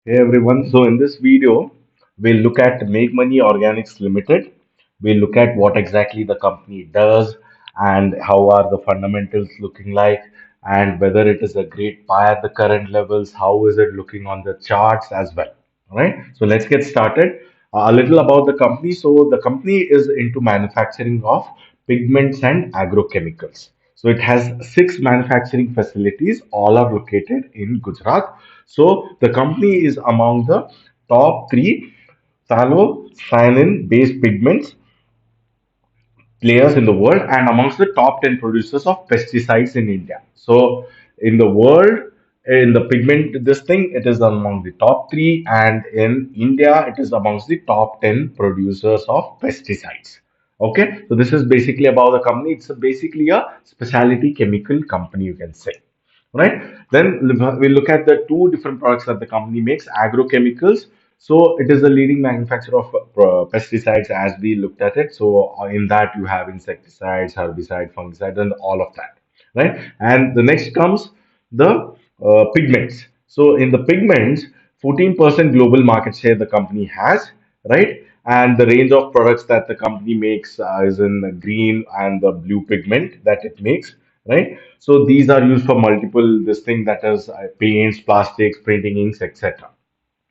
Hey everyone, so in this video, we'll look at Meghmani Organics Limited. We'll look at what exactly the company does and how are the fundamentals looking like and whether it is a great buy at the current levels, how is it looking on the charts as well. All right, so let's get started. A little about the company. So the company is into manufacturing of pigments and agrochemicals. So it has six manufacturing facilities, all are located in Gujarat. So the company is among the top three phthalocyanin based pigments players in the world and amongst the top 10 producers of pesticides in India. So in the world, in the pigment, this thing, it is among the top three, and in India, it is amongst the top 10 producers of pesticides. Okay, so this is basically about the company. It's basically a specialty chemical company, you can say, right? Then we look at the two different products that the company makes: agrochemicals. So it is the leading manufacturer of pesticides, as we looked at it. So in that you have insecticides, herbicide, fungicide, and all of that, right? And the next comes the pigments. So in the pigments, 14% global market share the company has, right? And the range of products that the company makes is in the green and the blue pigment that it makes, right? So these are used for multiple this thing, that is paints, plastics, printing inks, etc.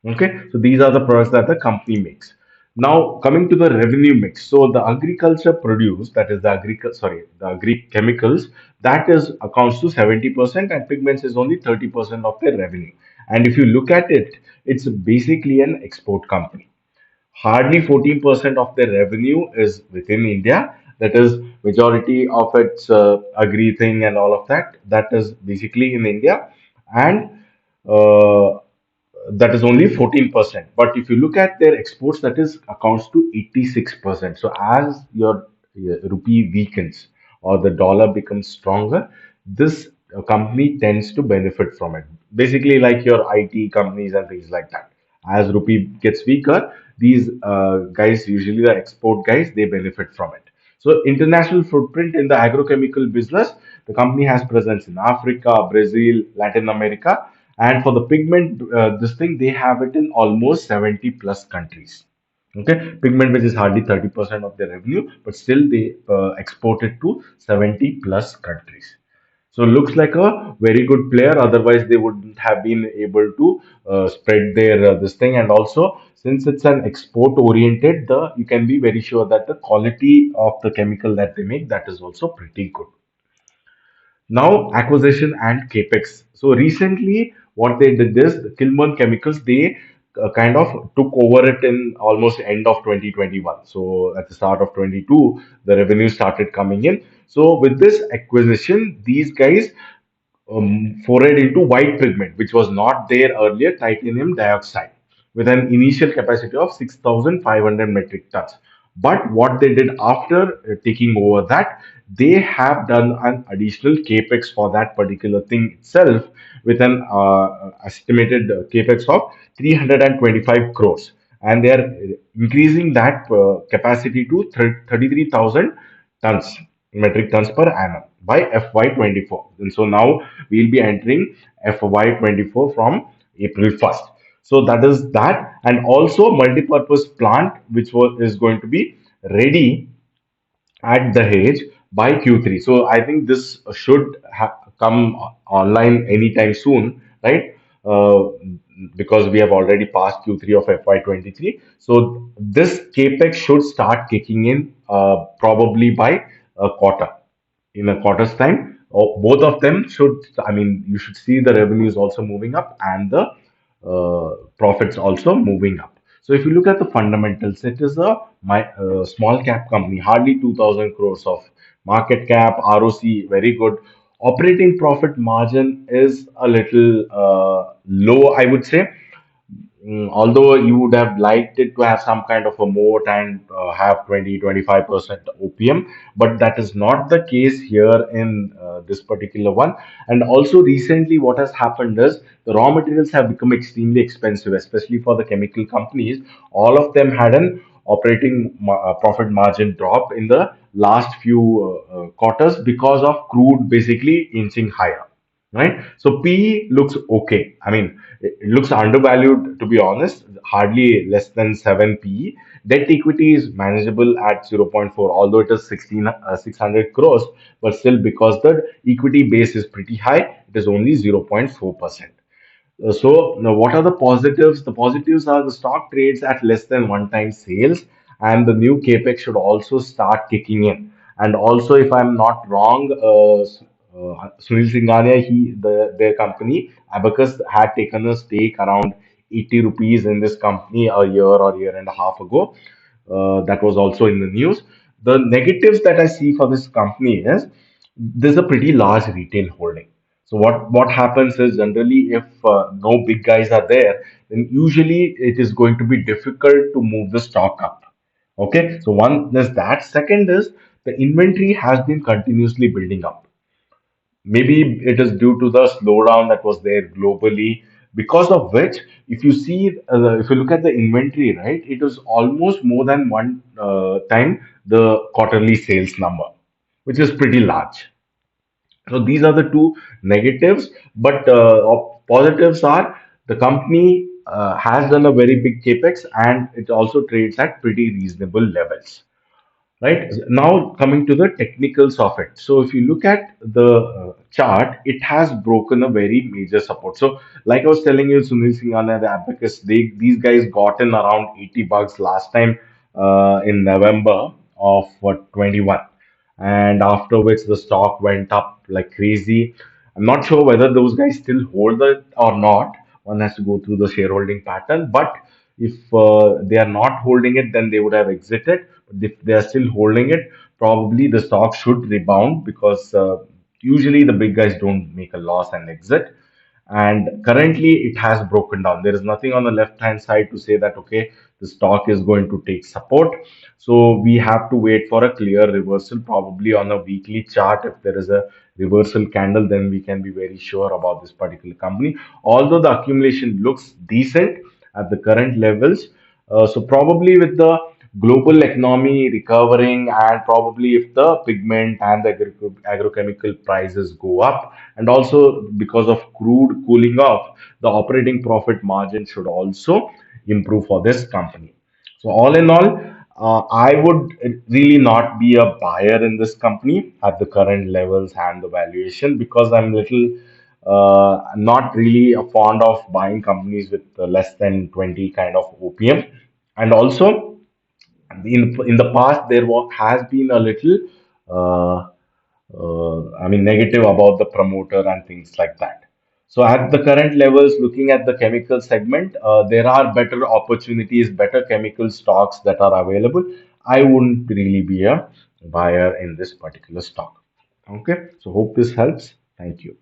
Okay, so these are the products that the company makes. Now coming to the revenue mix, so the agriculture produce, that is the the agri chemicals, that is accounts to 70%, and pigments is only 30% of their revenue. And if you look at it, it's basically an export company. Hardly 14% of their revenue is within India. That is, majority of its agri thing and all of that, that is basically in India. And uh, that is only 14%. But if you look at their exports, that is accounts to 86%. So as your rupee weakens or the dollar becomes stronger, this company tends to benefit from it. Basically, like your IT companies and things like that. As rupee gets weaker, these guys, usually the export guys, they benefit from it. So international footprint in the agrochemical business, the company has presence in Africa, Brazil, Latin America, and for the pigment, this thing, they have it in almost 70 plus countries. Okay, pigment, which is hardly 30% of their revenue, but still they export it to 70 plus countries. So looks like a very good player. Otherwise, they wouldn't have been able to spread their this thing. And also, since it's an export oriented, the you can be very sure that the quality of the chemical that they make, that is also pretty good. Now, acquisition and Capex. So recently, what they did is the Kilburn Chemicals, they kind of took over it in almost end of 2021. So at the start of 22, the revenue started coming in. So with this acquisition, these guys forayed into white pigment, which was not there earlier, titanium dioxide, with an initial capacity of 6,500 metric tons. But what they did after taking over that, they have done an additional capex for that particular thing itself, with an estimated capex of 325 crores. And they are increasing that capacity to 33,000 tons, metric tons per annum by FY24. And so now we'll be entering FY24 from April 1st. So that is that, and also multi-purpose plant which is going to be ready at the Dahej by Q3. So I think this should come online anytime soon, right? Because we have already passed Q3 of FY23. So this capex should start kicking in probably by a quarter, in a quarter's time. Both of them should, I mean, you should see the revenues also moving up and the profits also moving up. So if you look at the fundamentals, it is a small cap company, hardly 2,000 crores of market cap, ROC very good. Operating profit margin is a little low, I would say. Although you would have liked it to have some kind of a moat and have 20-25% OPM, but that is not the case here in this particular one. And also, recently, what has happened is the raw materials have become extremely expensive, especially for the chemical companies. All of them had an operating profit margin drop in the last few quarters because of crude basically inching higher. right? So PE looks okay. I mean, it looks undervalued to be honest, hardly less than 7 PE. Debt equity is manageable at zero point 0.4, although it is 600 crores, but still because the equity base is pretty high, it is only 0.4%. So now what are the positives? The positives are the stock trades at less than one time sales, and the new Capex should also start kicking in. And also, if I'm not wrong, Sunil Singhania, their company Abacus had taken a stake around 80 rupees in this company a year or year and a half ago. That was also in the news. The negatives that I see for this company is there's a pretty large retail holding. So what happens is generally if no big guys are there, then usually it is going to be difficult to move the stock up. Okay, so one is that. Second is the inventory has been continuously building up. Maybe it is due to the slowdown that was there globally, because of which, if you look at the inventory, right, it was almost more than one time the quarterly sales number, which is pretty large. So these are the two negatives, but positives are the company has done a very big capex and it also trades at pretty reasonable levels. Right now, coming to the technicals of it. So, if you look at the chart, it has broken a very major support. So, like I was telling you, Sunil Singhania, the Abacus, these guys got in around 80 bucks last time in November of 21, and after which the stock went up like crazy. I'm not sure whether those guys still hold it or not. One has to go through the shareholding pattern, but if they are not holding it, then they would have exited. But if they are still holding it, probably the stock should rebound because usually the big guys don't make a loss and exit. And currently it has broken down. There is nothing on the left hand side to say that okay, the stock is going to take support. So we have to wait for a clear reversal, probably on a weekly chart. If there is a reversal candle, then we can be very sure about this particular company, although the accumulation looks decent at the current levels. So probably with the global economy recovering, and probably if the pigment and the agrochemical prices go up, and also because of crude cooling off, the operating profit margin should also improve for this company. So all in all, I would really not be a buyer in this company at the current levels and the valuation, because I'm little not really fond of buying companies with less than 20 kind of OPM. And also in the past there has been a little I mean negative about the promoter and things like that. So at the current levels, looking at the chemical segment, there are better opportunities, better chemical stocks that are available. I wouldn't really be a buyer in this particular stock. Okay, so hope this helps. Thank you.